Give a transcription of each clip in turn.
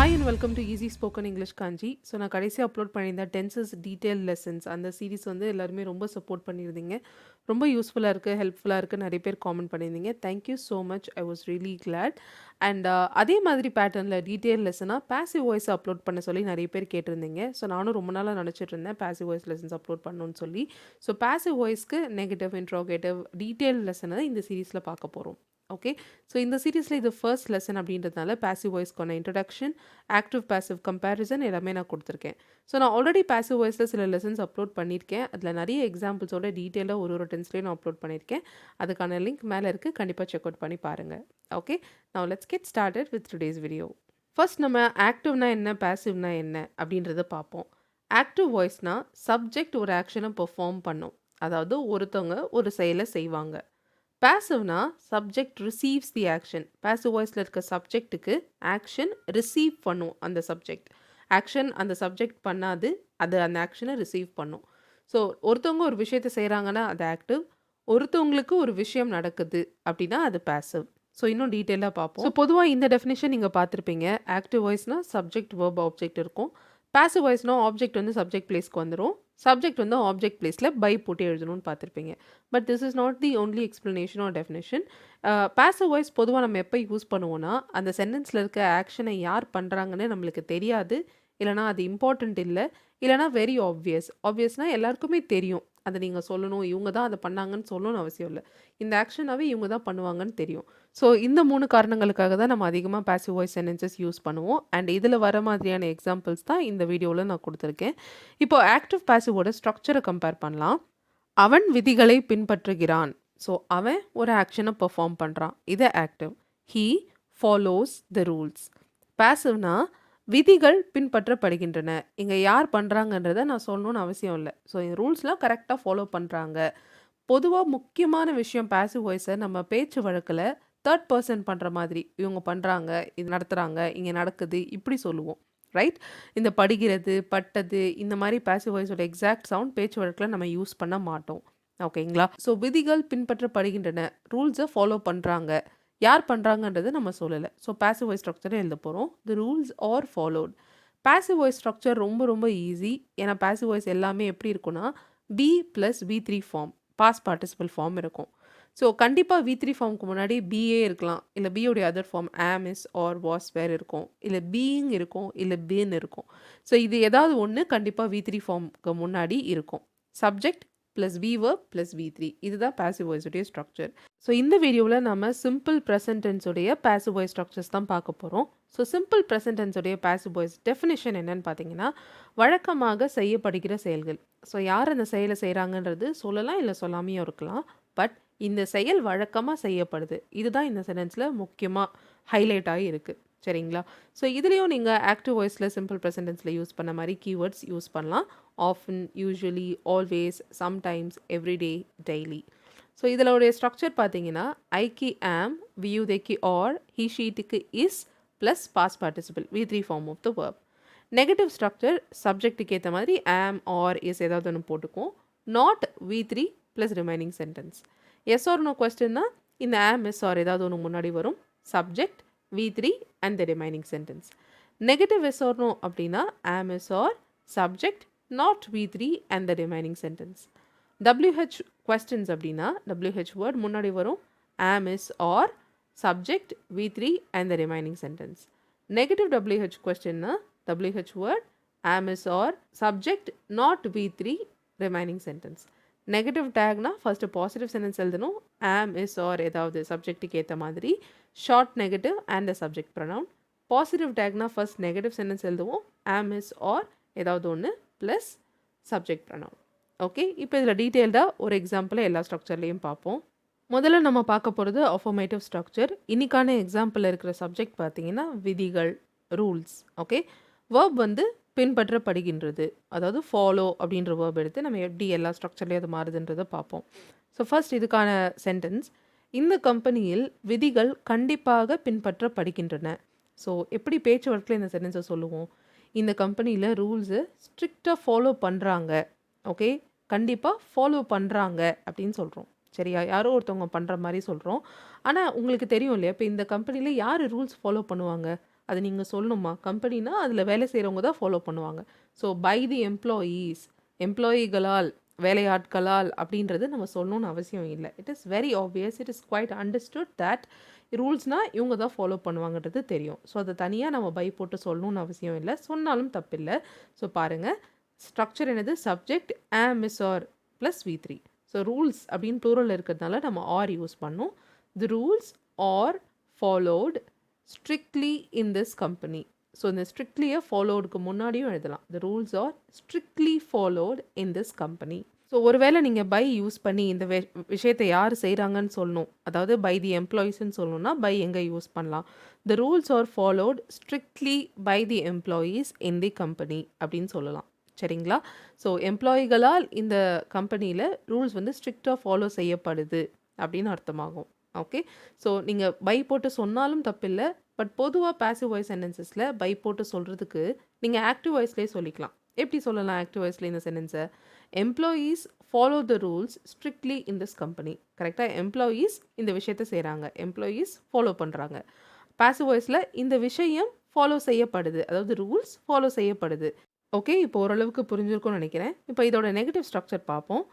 Hi and welcome to easy spoken English Kanchi. So நான் கடைசியாக upload பண்ணியிருந்தேன் tenses detail lessons. அந்த series வந்து எல்லாருமே ரொம்ப சப்போர்ட் பண்ணியிருந்தீங்க. ரொம்ப யூஸ்ஃபுல்லாக இருக்குது, ஹெல்ப்ஃபுல்லாக இருக்குது, நிறைய பேர் காமெண்ட் பண்ணியிருந்தீங்க. Thank you so much. I was really Claude. And அதே மாதிரி பேட்டர்னில் டீட்டெயில் லெசனாக பேசிவ் வாய்ஸ் அப்லோட் பண்ண சொல்லி நிறைய பேர் கேட்டிருந்தீங்க. ஸோ நானும் ரொம்ப நாளாக நினச்சிட்டு இருந்தேன் பேசிவ் வாய்ஸ் லெசன்ஸ் அப்லோட் பண்ணணும்னு சொல்லி. ஸோ பேசிவ் வாய்ஸ்க்கு நெகட்டிவ், இன்ட்ரோகேட்டிவ், டீட்டெயில் லெசனை இந்த சீரீஸில் பார்க்க போகிறோம். ஓகே, ஸோ இந்த சீரீஸில் இது ஃபர்ஸ்ட் லெசன் அப்படின்றதுனால பேசிவ் வாய்ஸ்க்கான இன்ட்ரடக்ஷன், ஆக்டிவ் பேசிவ் கம்பேரிசன் எல்லாமே நான் கொடுத்துருக்கேன். ஸோ நான் ஆல்ரெடி பேசிவ் வாய்ஸில் சில லெசன்ஸ் அப்லோட் பண்ணியிருக்கேன். அதில் நிறைய எக்ஸாம்பிள்ஸோட டீட்டெயிலாக ஒரு டென்ஸ்லேயும் நான் அப்லோட் பண்ணியிருக்கேன். அதுக்கான லிங்க் மேலே இருக்குது, கண்டிப்பாக செக் அவுட் பண்ணி பாருங்கள். Okay, now let's get started with today's video. First நம்ம ஆக்டிவ்னா என்ன, பேசிவ்னா என்ன அப்படின்றத பார்ப்போம். ஆக்டிவ் வாய்ஸ்னா சப்ஜெக்ட் ஒரு ஆக்ஷனை பெர்ஃபார்ம் பண்ணும், அதாவது ஒருத்தவங்க ஒரு செயலை செய்வாங்க. பேசிவ்னா subject receives the action. Passive வாய்ஸில் இருக்க சப்ஜெக்ட்டுக்கு ஆக்ஷன் ரிசீவ் பண்ணும். அந்த சப்ஜெக்ட் ஆக்ஷன் அந்த சப்ஜெக்ட் பண்ணாது, அது அந்த ஆக்ஷனை ரிசீவ் பண்ணும். ஸோ ஒருத்தவங்க ஒரு விஷயத்தை செய்கிறாங்கன்னா அது ஆக்டிவ், ஒருத்தவங்களுக்கு ஒரு விஷயம் நடக்குது அப்படின்னா அது பேசிவ். ஸோ இன்னும் டீட்டெயிலாக பார்ப்போம். ஸோ பொதுவாக இந்த டெஃபினேஷன் நீங்கள் பார்த்துருப்பீங்க. ஆக்டிவ் வாய்ஸ்னால் சப்ஜெக்ட் வேர்ப் ஆப்ஜெக்ட் இருக்கும். பேசிவ் வாய்ஸ்னால் ஆப்ஜெக்ட் வந்து சப்ஜெக்ட் பிளேஸ்க்கு வந்துடும், சப்ஜெக்ட் வந்து ஆப்ஜெக்ட் பிளேஸில் பை போட்டு எழுதணும்னு பார்த்துருப்பீங்க. But this is not the only explanation or definition. Passive voice பொதுவாக நம்ம எப்போ யூஸ் பண்ணுவோன்னா, அந்த சென்டென்ஸில் இருக்க ஆக்ஷனை யார் பண்ணுறாங்கன்னு நம்மளுக்கு தெரியாது, இல்லைனா அது இம்பார்ட்டண்ட் இல்லை, இல்லைனா வெரி ஆப்வியஸ்னால் எல்லாருக்குமே தெரியும். அதை நீங்கள் சொல்லணும், இவங்க தான் அதை பண்ணாங்கன்னு சொல்லணும்னு அவசியம் இல்லை. இந்த ஆக்ஷனாகவே இவங்க தான் பண்ணுவாங்கன்னு தெரியும். ஸோ இந்த 3 காரணங்களுக்காக தான் நம்ம அதிகமாக பேசிவ் வாய்ஸ் சென்டென்சஸ் யூஸ் பண்ணுவோம். அண்ட் இதில் வர மாதிரியான எக்ஸாம்பிள்ஸ் தான் இந்த வீடியோவில் நான் கொடுத்துருக்கேன். இப்போ ஆக்டிவ் பேசிவோட ஸ்ட்ரக்சரை கம்பேர் பண்ணலாம். அவன் விதிகளை பின்பற்றுகிறான். ஸோ அவன் ஒரு ஆக்ஷனை பெர்ஃபார்ம் பண்ணுறான், இது active. He follows the rules. பேசிவ்னா விதிகள் பின்பற்றப்படுகின்றன. இங்கே யார் பண்ணுறாங்கன்றதை நான் சொல்லணும்னு அவசியம் இல்லை. ஸோ இந்த ரூல்ஸ்லாம் கரெக்டாக ஃபாலோ பண்ணுறாங்க. பொதுவாக முக்கியமான விஷயம் பேசிவ் வாய்ஸை நம்ம பேச்சு வழக்கில் தேர்ட் பர்சன் பண்ணுற மாதிரி, இவங்க பண்ணுறாங்க, இது நடத்துகிறாங்க, இங்கே நடக்குது, இப்படி சொல்லுவோம். ரைட்? இந்த படுகிறது, பட்டது, இந்த மாதிரி பேசிவ் வாய்ஸோட எக்ஸாக்ட் சவுண்ட் பேச்சு வழக்கில் நம்ம யூஸ் பண்ண மாட்டோம். ஓகேங்களா? ஸோ விதிகள் பின்பற்றப்படுகின்றன, ரூல்ஸை ஃபாலோ பண்ணுறாங்க, யார் பண்ணுறாங்கன்றது நம்ம சொல்லலை. ஸோ பேசிவ் வாய்ஸ் ஸ்ட்ரக்சரை எழுத போகிறோம். The rules are followed. Passive voice structure ரொம்ப ரொம்ப ஈஸி. ஏன்னா பேசிவ் வாய்ஸ் எல்லாமே எப்படி இருக்குன்னா be plus V3 form, past participle form இருக்கும். ஸோ கண்டிப்பாக V3 ஃபார்முக்கு முன்னாடி பிஏ இருக்கலாம், இல்லை பியோடைய other form am, is, are, was, were இருக்கும், இல்லை பீயிங் இருக்கும், இல்லை பீன் இருக்கும். ஸோ இது ஏதாவது ஒன்று கண்டிப்பாக V3 ஃபார்முக்கு முன்னாடி இருக்கும். Subject plus V-verb plus V3, இதுதான் பேசிவ் வாய்ஸுடைய ஸ்ட்ரக்சர். ஸோ இந்த வீடியோவில் நம்ம சிம்பிள் ப்ரெசன்ட் டென்ஸுடைய பேசிவ் வாய்ஸ் ஸ்ட்ரக்சர்ஸ் தான் பார்க்க போகிறோம். ஸோ சிம்பிள் ப்ரெசன்ட் டென்ஸுடைய பேசிவ் வாய்ஸ் டெஃபினிஷன் என்னன்னு பார்த்தீங்கன்னா, வழக்கமாக செய்யப்படுகிற செயல்கள். ஸோ யார் அந்த செயலை செய்கிறாங்கன்றது சொல்லலாம், இல்லை சொல்லாமையும் இருக்கலாம். பட் இந்த செயல் வழக்கமாக செய்யப்படுது, இதுதான் இந்த சென்டென்ஸில் முக்கியமாக ஹைலைட் ஆகி இருக்குது. சரிங்களா? ஸோ இதுலேயும் நீங்கள் ஆக்டிவ் வாய்ஸில் சிம்பிள் ப்ரெசன்ட் டென்ஸில் யூஸ் பண்ண மாதிரி கீவேர்ட்ஸ் யூஸ் பண்ணலாம். Often, usually, always, sometimes, everyday, daily. So இதோடைய ஸ்ட்ரக்சர் பார்த்தீங்கன்னா ஐக்கு ஆம், வியூதைக்கு ஆர், ஹி ஷீட்டுக்கு is plus past participle V3 form of the verb. Negative structure சப்ஜெக்ட்டுக்கு ஏற்ற மாதிரி ஆம், ஆர், இஸ் ஏதாவது ஒன்று போட்டுக்கும். Not V3 plus remaining sentence. Yes or no கொஸ்டின்னா இந்த ஆம், இஸ், ஆர் ஏதாவது ஒன்று முன்னாடி வரும். Subject V3 and the remaining sentence. Negative yes or no அப்படின்னா am, is, or subject not V3 and the remaining sentence. WH questions அப்படின்னா WH word முன்னாடி வரும், am, is, or subject V3 and the remaining sentence. Negative WH questionனா WH word am, is, or subject not V3 remaining sentence. Negative டேக்னா first positive sentence எழுதணும், am, is, are ஏதாவது சப்ஜெக்ட்டுக்கு ஏற்ற மாதிரி, short negative and a subject pronoun. Positive டேக்னா first negative sentence எழுதுவோம், am, is, are ஏதாவது ஒன்று ப்ளஸ் சப்ஜெக்ட் ப்ரொனவுன். ஓகே, இப்போ இதில் டீட்டெயில்டாக ஒரு எக்ஸாம்பிளை எல்லா ஸ்ட்ரக்சர்லேயும் பார்ப்போம். முதல்ல நம்ம பார்க்க போகிறது அஃபர்மேட்டிவ் ஸ்ட்ரக்சர். இன்னைக்கான எக்ஸாம்பிளில் இருக்கிற சப்ஜெக்ட் பார்த்தீங்கன்னா விதிகள், ரூல்ஸ். ஓகே, வேர்ப் வந்து பின்பற்றப்படுகின்றது, அதாவது ஃபாலோ அப்படின்ற வேர்ப் எடுத்து நம்ம எப்படி எல்லா ஸ்ட்ரக்சர்லேயும் அது மாறுதுன்றதை பார்ப்போம். ஸோ ஃபர்ஸ்ட் இதுக்கான சென்டென்ஸ், இந்த கம்பெனியில் விதிகள் கண்டிப்பாக பின்பற்றப்படுகின்றன. ஸோ எப்படி பேச்சு வழக்கில் இந்த சென்டென்ஸை சொல்லுவோம், இந்த கம்பெனியில் ரூல்ஸு ஸ்ட்ரிக்டாக ஃபாலோ பண்ணுறாங்க. ஓகே, கண்டிப்பாக ஃபாலோ பண்ணுறாங்க அப்படின்னு சொல்கிறோம். சரியா? யாரோ ஒருத்தவங்க பண்ணுற மாதிரி சொல்கிறோம். ஆனால் உங்களுக்கு தெரியும் இல்லையா, இப்போ இந்த கம்பெனியில் யார் ரூல்ஸ் ஃபாலோ பண்ணுவாங்க, அது நீங்கள் சொல்லணுமா? கம்பெனினா அதில் வேலை செய்கிறவங்க தான் ஃபாலோ பண்ணுவாங்க. ஸோ பை தி எம்ப்ளாயீஸ், எம்ப்ளாயிகளால், வேலையாட்களால் அப்படின்றது நம்ம சொல்லணும்னு அவசியம் இல்லை. It is very obvious, it is quite understood that ரூல்ஸ்னால் இவங்க தான் ஃபாலோ பண்ணுவாங்கன்றது தெரியும். ஸோ அதை தனியாக நம்ம பை போட்டு சொல்லணும்னு அவசியம் இல்லை, சொன்னாலும் தப்பில்லை. ஸோ பாருங்கள், ஸ்ட்ரக்சர் என்னது? Subject am is are plus V3. So rules அப்படின்னு ப்ளூரல் இருக்கிறதுனால நம்ம ஆர் யூஸ் பண்ணோம். The rules are followed strictly in this company. So இந்த ஸ்ட்ரிக்ட்லியை ஃபாலோடுக்கு முன்னாடியும் எழுதலாம். The rules are strictly followed in this company. So ஒருவேளை நீங்கள் பை யூஸ் பண்ணி இந்த விஷயத்தை யார் செய்கிறாங்கன்னு சொல்லணும், அதாவது பை தி எம்ப்ளாயீஸ்ன்னு சொல்லணும்னா பை எங்கே யூஸ் பண்ணலாம்? The rules are followed strictly by the employees in the company அப்படின்னு சொல்லலாம். சரிங்களா? ஸோ எம்ப்ளாயிகளால் இந்த கம்பெனியில் ரூல்ஸ் வந்து ஸ்ட்ரிக்டாக ஃபாலோ செய்யப்படுது அப்படின்னு அர்த்தமாகும். ஓகே, ஸோ நீங்கள் பை போட்டு சொன்னாலும் தப்பில்லை. பட் பொதுவாக பாசிவ் வாய்ஸ் சென்டென்சஸில் பை போட்டு சொல்கிறதுக்கு நீங்கள் ஆக்டிவ் வாய்ஸ்லேயே சொல்லிக்கலாம். எப்படி சொல்லலாம் ஆக்டிவ் வாய்ஸில் இந்த சென்டென்ஸை? Employees follow the rules strictly in this company. கரெக்டாக? எம்ப்ளாயீஸ் இந்த விஷயத்தை செய்கிறாங்க, எம்ப்ளாயீஸ் ஃபாலோ பண்ணுறாங்க. பாசிவ் வாய்ஸில் இந்த விஷயம் ஃபாலோ செய்யப்படுது, அதாவது ரூல்ஸ் ஃபாலோ செய்யப்படுது. ஓகே, இப்போ ஓரளவுக்கு புரிஞ்சிருக்கும்னு நினைக்கிறேன். இப்போ இதோட நெகட்டிவ் ஸ்ட்ரக்சர் பார்ப்போம்.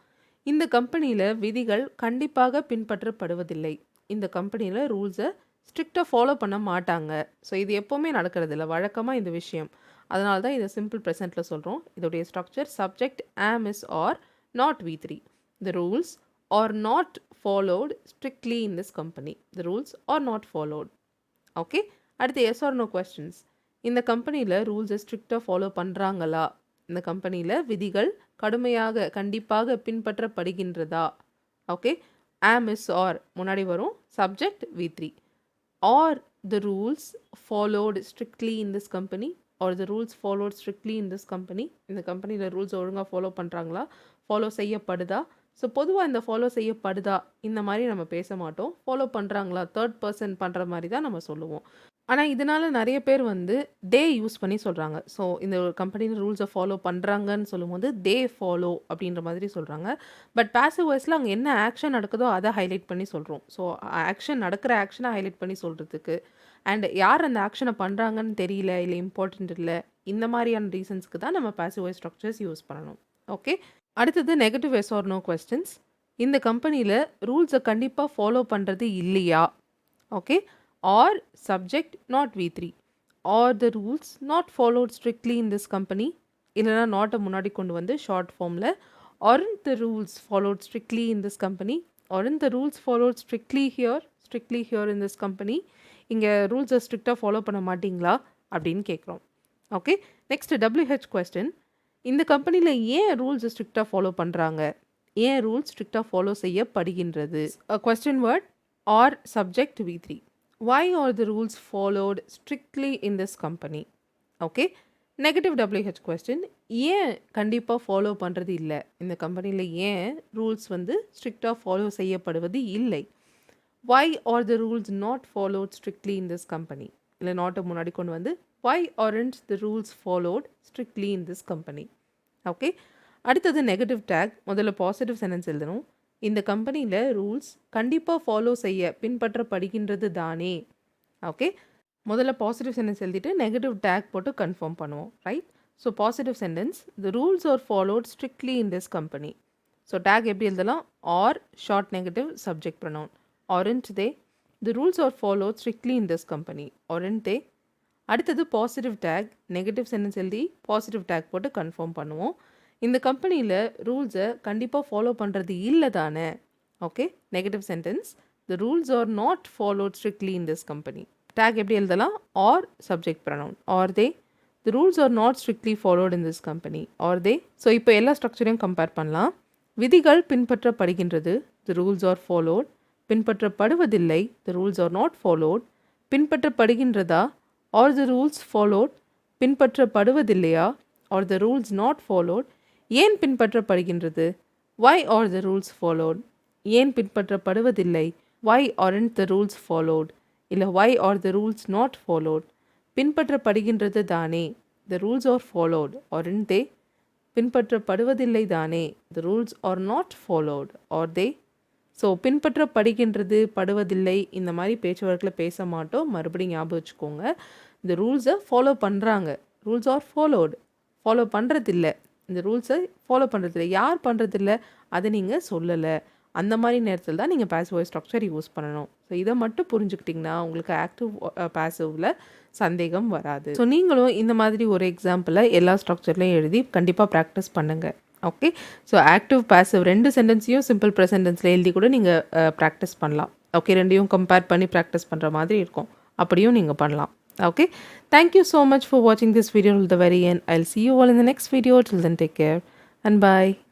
இந்த கம்பெனியில் விதிகள் கண்டிப்பாக பின்பற்றப்படுவதில்லை. இந்த கம்பெனியில் ரூல்ஸை ஸ்ட்ரிக்டாக ஃபாலோ பண்ண மாட்டாங்க. ஸோ இது எப்போவுமே நடக்கிறது இல்லை, வழக்கமாக இந்த விஷயம். அதனால தான் இதை சிம்பிள் ப்ரெசென்ட்டில் சொல்கிறோம். இதோடைய structure subject am is are not V3. The rules are not followed strictly in this company. The rules are not followed. Okay, அடுத்து எஸ் ஆர் நோ கொஸ்டின்ஸ். இந்த கம்பெனியில் ரூல்ஸை ஸ்ட்ரிக்டாக ஃபாலோ பண்ணுறாங்களா? இந்த கம்பெனியில் விதிகள் கடுமையாக கண்டிப்பாக பின்பற்றப்படுகின்றதா? ஓகே, ஆம் இஸ் ஆர் முன்னாடி வரும், subject V3. R the rules followed strictly in this company, R the rules followed strictly in this company. இந்த கம்பெனியில் ரூல்ஸ் ஒழுங்காக ஃபாலோ பண்ணுறாங்களா, ஃபாலோ செய்யப்படுதா? ஸோ பொதுவாக இந்த ஃபாலோ செய்யப்படுதா இந்த மாதிரி நம்ம பேச மாட்டோம். ஃபாலோ பண்ணுறாங்களா, தேர்ட் பர்சன் பண்ணுற மாதிரி தான் நம்ம சொல்லுவோம். ஆனால் இதனால் நிறைய பேர் வந்து தே யூஸ் பண்ணி சொல்கிறாங்க. ஸோ இந்த கம்பெனியில் ரூல்ஸை ஃபாலோ பண்ணுறாங்கன்னு சொல்லும்போது தே ஃபாலோ அப்படின்ற மாதிரி சொல்கிறாங்க. பட் பாசிவ் வாய்ஸில் அங்கே என்ன ஆக்ஷன் நடக்குதோ அதை ஹைலைட் பண்ணி சொல்கிறோம். ஸோ நடக்கிற ஆக்ஷனை ஹைலைட் பண்ணி சொல்கிறதுக்கு, அண்ட் யார் அந்த ஆக்ஷனை பண்ணுறாங்கன்னு தெரியல, இல்லை இம்பார்ட்டண்ட் இல்லை, இந்த மாதிரியான ரீசன்ஸ்க்கு தான் நம்ம பாசிவ் வாய்ஸ் ஸ்ட்ரக்சர்ஸ் யூஸ் பண்ணணும். ஓகே, அடுத்தது negative yes or no questions. இந்த கம்பெனியில் ரூல்ஸை கண்டிப்பாக ஃபாலோ பண்ணுறது இல்லையா? Okay, or subject not V3, or the rules not followed strictly in this company. இல்லைனா நாட்டை முன்னாடி கொண்டு வந்து ஷார்ட் ஃபார்மில் aren't the rules followed strictly in this company, aren't the rules followed strictly here in this company. இங்கே ரூல்ஸை ஸ்ட்ரிக்டாக follow பண்ண மாட்டிங்களா அப்படின்னு கேட்குறோம். Okay, next WH question. இந்த கம்பெனியில் ஏன் ரூல்ஸை ஸ்ட்ரிக்டாக ஃபாலோ பண்ணுறாங்க, ஏன் ரூல்ஸ் ஸ்ட்ரிக்டாக ஃபாலோ செய்யப்படுகின்றது? Question word R subject V3. Why are the rules followed strictly in this company? Okay, negative WH question. ஏன் கண்டிப்பாக ஃபாலோ பண்ணுறது இல்லை, இந்த கம்பெனியில் ஏன் ரூல்ஸ் வந்து ஸ்ட்ரிக்டாக ஃபாலோ செய்யப்படுவது இல்லை? Why are the rules not followed strictly in this company? இல்லை நாட்டை முன்னாடி கொண்டு வந்து why aren't the rules followed strictly in this company? Okay, அடுத்தது நெகட்டிவ் டேக். முதல்ல பாசிட்டிவ் சென்டென்ஸ் எழுதணும். இந்த கம்பெனியில் ரூல்ஸ் கண்டிப்பாக ஃபாலோ செய்ய பின்பற்றப்படுகின்றது தானே. ஓகே, முதல்ல பாசிட்டிவ் சென்டென்ஸ் எழுதிட்டு நெகட்டிவ் டேக் போட்டு கன்ஃபார்ம் பண்ணுவோம். Right? So positive sentence, the rules are followed strictly in this company. So tag எப்படி எழுதலாம்? Are short negative subject pronoun. Aren't they, the rules are followed strictly in this company. Aren't they. அடுத்தது positive tag, negative sentence எழுதி positive tag போட்டு confirm பண்ணுவோம். இந்த கம்பெனியில் ரூல்ஸை கண்டிப்பாக ஃபாலோ பண்ணுறது இல்லை தானே. Okay, negative sentence, the rules are not followed strictly in this company. Tag எப்படி எழுதலாம்? Are subject pronoun. Are they, the rules are not strictly followed in this company. Are they. So இப்போ எல்லா ஸ்ட்ரக்சரையும் compare பண்ணலாம். விதிகள் பின்பற்றப்படுகின்றது, the rules are followed. பின்பற்றப்படுவதில்லை, the rules are not followed. பின்பற்றப்படுகின்றதா, ஆர் த ரூல்ஸ் ஃபாலோட். பின்பற்றப்படுவதில்லையா, are the rules not followed. ஏன் பின்பற்றப்படுகின்றது, why are the rules followed. ஏன் பின்பற்றப்படுவதில்லை, why aren't the rules followed. இல்லை why are the rules not followed. பின்பற்றப்படுகின்றது தானே, the rules are followed, aren't they. பின்பற்றப்படுவதில்லை தானே, the rules are not followed, are they. So பின்பற்றப்படுகின்றது, படுவதில்லை, இந்த மாதிரி பேச்சு வழக்கில் பேச மாட்டோம். மறுபடியும் ஞாபகம் வச்சுக்கோங்க. இந்த ரூல்ஸை ஃபாலோ பண்ணுறாங்க. Rules are followed. ஃபாலோ பண்ணுறதில்ல. இந்த ரூல்ஸை ஃபாலோ பண்ணுறதில்ல. யார் பண்ணுறதில்ல அதை நீங்கள் சொல்லலை. அந்த மாதிரி நேரத்தில் தான் நீங்கள் பாசிவ் வாய்ஸ் ஸ்ட்ரக்சர் யூஸ் பண்ணணும். ஸோ இதை மட்டும் புரிஞ்சுக்கிட்டிங்கன்னா உங்களுக்கு ஆக்டிவ் பாசிவில் சந்தேகம் வராது. ஸோ நீங்களும் இந்த மாதிரி ஒரு எக்ஸாம்பிளை எல்லா ஸ்ட்ரக்சர்லையும் எழுதி கண்டிப்பாக ப்ராக்டிஸ் பண்ணுங்கள். ஓகே. ஸோ ஆக்டிவ் பாசிவ் 2 சென்டென்ஸையும் சிம்பிள் ப்ரெசன்ட் டென்ஸில் எழுதி கூட நீங்கள் ப்ராக்டிஸ் பண்ணலாம். ஓகே. 2யும் கம்பேர் பண்ணி ப்ராக்டிஸ் பண்ணுற மாதிரி இருக்கும். அப்படியும் நீங்கள் பண்ணலாம். Okay. Thank you so much for watching this video till the very end. I'll see you all in the next video. Till then, take care and bye.